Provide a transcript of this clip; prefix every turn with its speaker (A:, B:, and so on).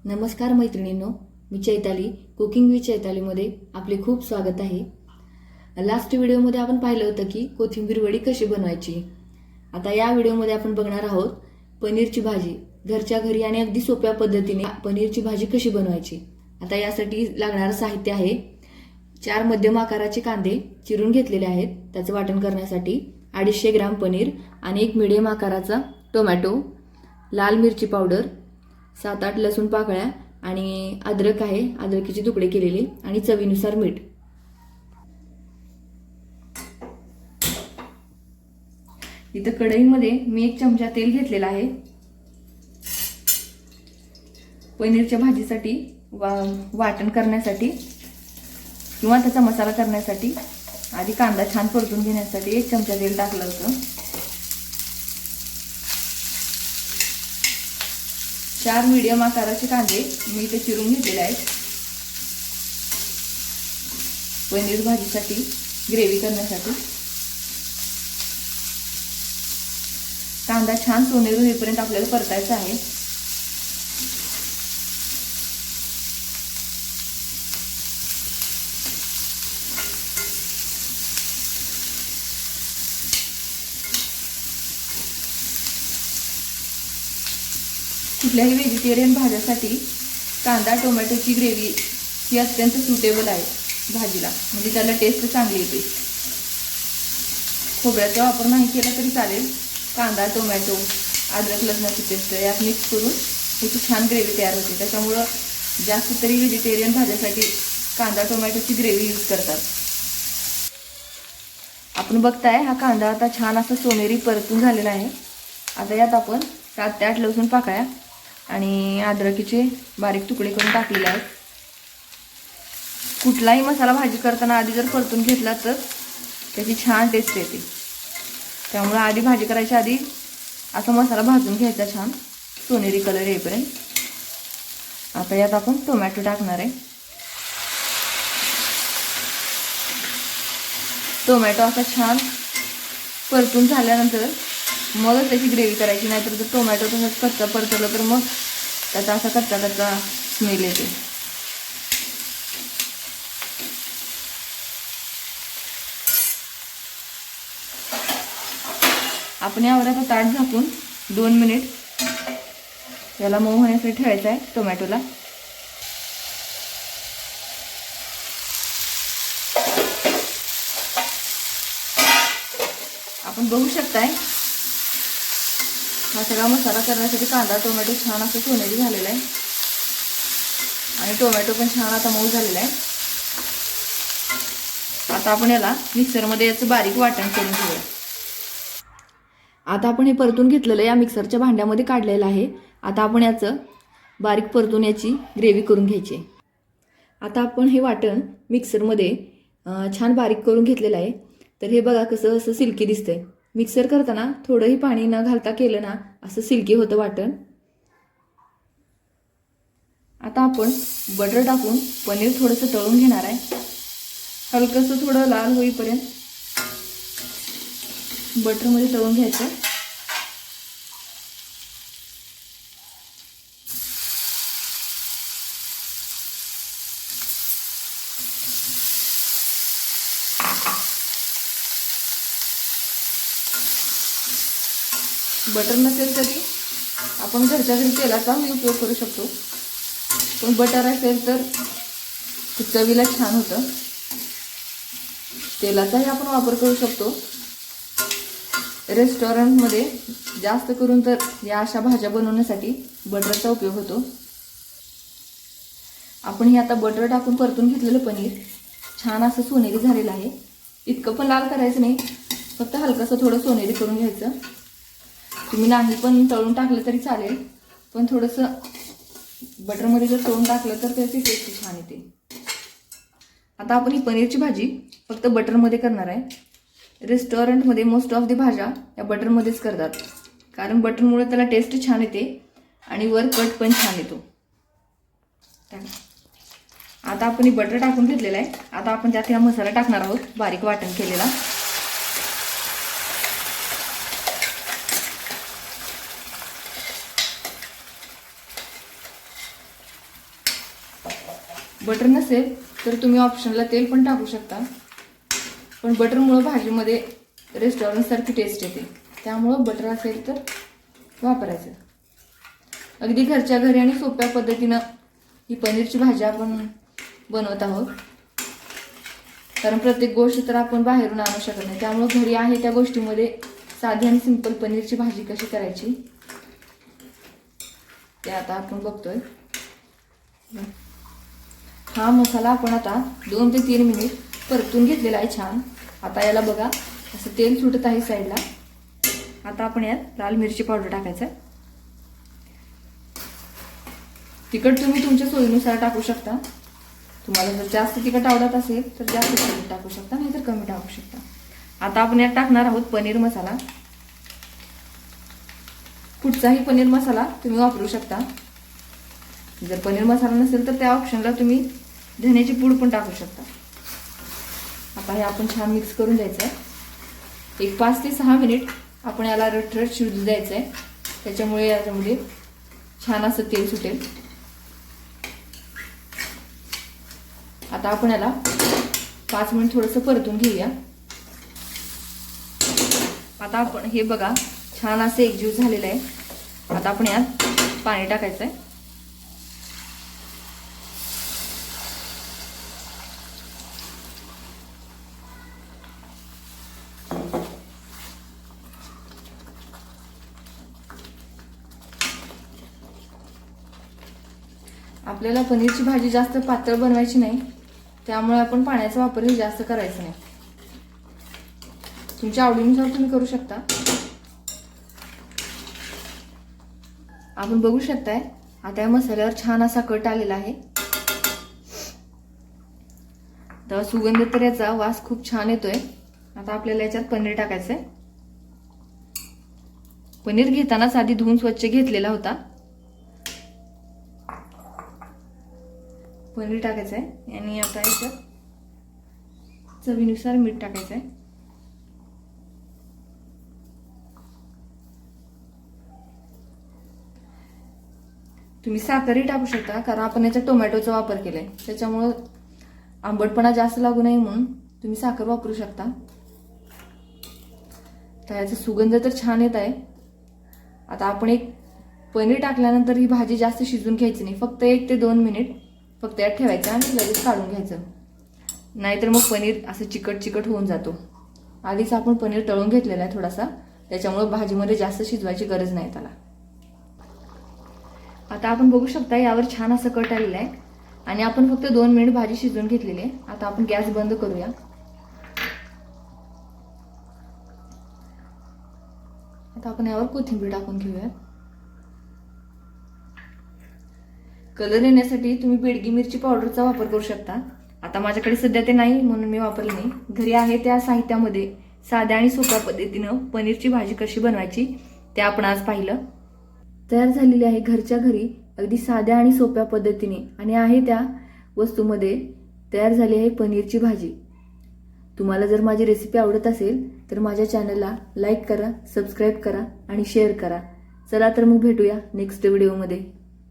A: नमस्कार मैत्रिणींनो, मी Chaitali cooking with चैतालीमध्ये आपले खूप स्वागत आहे। लास्ट व्हिडिओमध्ये आपण पाहिलं होतं की कोथिंबीर वडी कशी बनवायची। आता या व्हिडिओमध्ये आपण बघणार आहोत पनीरची भाजी, घरच्या घरी आणि अगदी सोप्या पद्धतीने पनीरची भाजी कशी बनवायची। आता यासाठी लागणारं साहित्य आहे 4 मध्यम आकाराचे कांदे चिरून घेतलेले आहेत त्याचं वाटण करण्यासाठी, 250 ग्राम पनीर आणि 1 मीडियम आकाराचा टोमॅटो, लाल मिरची पावडर, 7-8 लसूण पाकळ्या आणि अद्रक आहे, अद्रकीचे तुकडे केलेले आणि चवीनुसार मीठ। इथं कढईमध्ये मी 1 चमचा तेल घेतलेला आहे। पनीरच्या भाजीसाठी वाटण करण्यासाठी किंवा त्याचा मसाला करण्यासाठी आधी कांदा छान परतून घेण्यासाठी 1 चमचा तेल टाकलं होतं। 4 मीडियम आकाराचे कांदे मी इथे चिरून घेतलेले आहेत पनीर भाजीसाठी, ग्रेव्ही करण्यासाठी। कांदा छान सोनेरी होईपर्यंत आपल्याला परतायचा आहे। कुठल्याही व्हेजिटेरियन भाज्यासाठी कांदा टोमॅटोची ग्रेव्ही ही अत्यंत सुटेबल आहे भाजीला, म्हणजे त्याला टेस्ट चांगली येते। खोबऱ्याचा वापर नाही केला तरी चालेल। कांदा टोमॅटो अद्रक लसणाची पेस्ट यात मिक्स करून त्याची छान ग्रेव्ही तयार होते। त्याच्यामुळे जास्त तरी व्हेजिटेरियन भाज्यासाठी कांदा टोमॅटोची ग्रेव्ही यूज करतात। आपण बघताय हा कांदा आता छान असा सोनेरी परतून झालेला आहे। आता यात आपण 7 ते 8 लसूण पाकळ्या आणि अद्रकीचे बारीक तुकडे करून टाकलेले आहेत। कुठलाही मसाला भाजी करताना आधी जर परतून घेतला तर त्याची छान टेस्ट येते। त्यामुळे आधी भाजी करायच्या आधी असा मसाला भाजून घ्यायचा छान सोनेरी कलर येईपर्यंत। आता यात आपण टोमॅटो टाकणार आहे। टोमॅटो असा छान परतून झाल्यानंतर मगच त्याची ग्रेव्ही करायची, नाहीतर जर टोमॅटो तसंच कच्चा परतवला तर मग त्याचा असा कच्चा कच्चा स्मेल येते। आपण यावर आता ताट झाकून 2 मिनिट याला मऊ होण्यासाठी ठेवायचं आहे टोमॅटोला। आपण बघू शकताय हा सगळा मसाला करण्यासाठी कांदा टोमॅटो छान असं सोनेरी झालेला आहे आणि टोमॅटो पण छान आता मऊ झालेला आहे। आता आपण याला मिक्सरमध्ये याचं बारीक वाटण करून घेऊया। आता आपण हे परतून घेतलेलं या मिक्सरच्या भांड्यामध्ये काढलेलं आहे। आता आपण याचं बारीक परतून याची ग्रेव्ही करून घ्यायची। आता आपण हे वाटण मिक्सरमध्ये छान बारीक करून घेतलेलं आहे। तर हे बघा कसं असं सिल्की दिसतंय। मिक्सर करताना थोडंही पाणी न घालता केलं ना असं सिल्की होतं वाटण। आता आपण बटर टाकून पनीर थोडंसं तळून घेणार आहे। हलकंसं थोडं लाल होईपर्यंत बटरमध्ये तळून घ्यायचं। बटर नसेल तरी आपण घरच्या घरी तेलाचाही उपयोग करू शकतो, पण बटर असेल तर चवीला छान होतं। तेलाचाही आपण वापर करू शकतो। रेस्टॉरंटमध्ये जास्त करून तर या अशा भाज्या बनवण्यासाठी बटरचा उपयोग होतो। आपण हे आता बटर टाकून परतून घेतलेलं पनीर छान असं सोनेरी झालेलं आहे। इतकं पण लाल करायचं नाही, फक्त हलकंसं थोडं सोनेरी करून घ्यायचं। तुम्ही नाही पण तळून टाकलं तरी चालेल, पण थोडंसं बटरमध्ये जर तळून टाकलं तर त्याची टेस्ट छान येते। आता आपण ही पनीरची भाजी फक्त बटरमध्ये करणार आहे। रेस्टॉरंटमध्ये मोस्ट ऑफ दी भाज्या या बटरमध्येच करतात, कारण बटरमुळे त्याला टेस्ट छान येते आणि वर कट पण छान येतो। आता आपण ही बटर टाकून घेतलेलं आहे। आता आपण त्यात हा मसाला टाकणार आहोत बारीक वाटण केलेला। बटर नसेल तर तुम्ही ऑप्शनला तेल पण टाकू शकता, पण बटरमुळं भाजीमध्ये रेस्टॉरंटसारखी टेस्ट येते, त्यामुळं बटर असेल तर वापरायचं. अगदी घरच्या घरी आणि सोप्या पद्धतीनं ही पनीरची भाजी आपण बनवत आहोत, कारण प्रत्येक गोष्ट तर आपण बाहेरून आणू शकत नाही. त्यामुळे घरी आहे त्या गोष्टीमध्ये साधी आणि सिंपल पनीरची भाजी कशी करायची ते आता आपण बघतोय. हा मसाला आपण आता 2 ते 3 मिनिट परतून घेतलेला आहे छान. आता याला बघा असं तेल सुटत आहे साईडला. आता आपण यात लाल मिरची पावडर टाकायचं आहे. तिखट तुम्ही तुमच्या सोयीनुसार टाकू शकता. तुम्हाला जर जास्त तिखट आवडत असेल तर जास्त तिखट टाकू शकता, नाहीतर कमी टाकू शकता. आता आपण यात टाकणार आहोत पनीर मसाला. कुठचाही पनीर मसाला तुम्ही वापरू शकता. जर पनीर मसाला नसेल तर त्या ऑप्शनला तुम्ही धण्याची पूड पण टाकू शकता. आता हे आपण छान मिक्स करून द्यायचं आहे. एक 5 ते 6 मिनिट आपण याला रटरट शिजू द्यायचं आहे. त्याच्यामुळे याच्यामध्ये छान असं तेल सुटेल. आता आपण याला 5 मिनिट थोडंसं परतून घेऊया. आता आपण हे बघा छान असं एकजीव झालेलं आहे. आता आपण यात पाणी टाकायचं आहे. आपल्याला पनीरची भाजी जास्त पातळ बनवायची नाही, त्यामुळे आपण पाण्याचा वापरही जास्त करायचा नाही. तुमच्या आवडीनुसार तुम्ही करू शकता. आपण बघू शकताय आता या मसाल्यावर छान असा कट आलेला आहे. तर सुगंध तर याचा वास खूप छान येतोय. आता आपल्याला याच्यात पनीर टाकायचंय. पनीर घेतानाच आधी धुवून स्वच्छ घेतलेला होता. पनीर टाकायचं आहे आणि आता याच्यात चवीनुसार मीठ टाकायचं आहे. तुम्ही साखरही टाकू शकता, कारण आपण याच्यात टोमॅटोचा वापर केलाय, त्याच्यामुळं आंबटपणा जास्त लागू नये म्हणून तुम्ही साखर वापरू शकता. तर याचा सुगंध तर छान येत आहे. आता आपण एक पनीर टाकल्यानंतर ही भाजी जास्त शिजून घ्यायची नाही, फक्त 1 ते 2 मिनिट फक्त यात ठेवायचं आणि लगेच काढून घ्यायचं, नाहीतर मग पनीर असं चिकट होऊन जातो. आधीच आपण पनीर तळून घेतलेला आहे थोडासा, त्याच्यामुळे भाजीमध्ये जास्त शिजवायची गरज नाही त्याला. आता आपण बघू शकता यावर छान असं कट आलेलं आहे आणि आपण फक्त 2 मिनिट भाजी शिजवून घेतलेली आहे. आता आपण गॅस बंद करूया. आता आपण यावर कोथिंबीर टाकून घेऊया. कलर येण्यासाठी तुम्ही बेडगी मिरची पावडरचा वापर करू शकता. आता माझ्याकडे सध्या ते नाही म्हणून मी वापरले नाही. घरी आहे त्या साहित्यामध्ये साध्या आणि सोप्या पद्धतीनं पनीरची भाजी कशी बनवायची ते आपण आज पाहिलं. तयार झालेली आहे घरच्या घरी अगदी साध्या आणि सोप्या पद्धतीने आणि आहे त्या वस्तूमध्ये तयार झाली आहे पनीरची भाजी. तुम्हाला जर माझी रेसिपी आवडत असेल तर माझ्या चॅनलला लाईक करा, सबस्क्राईब करा आणि शेअर करा. चला तर मग भेटूया नेक्स्ट व्हिडिओमध्ये.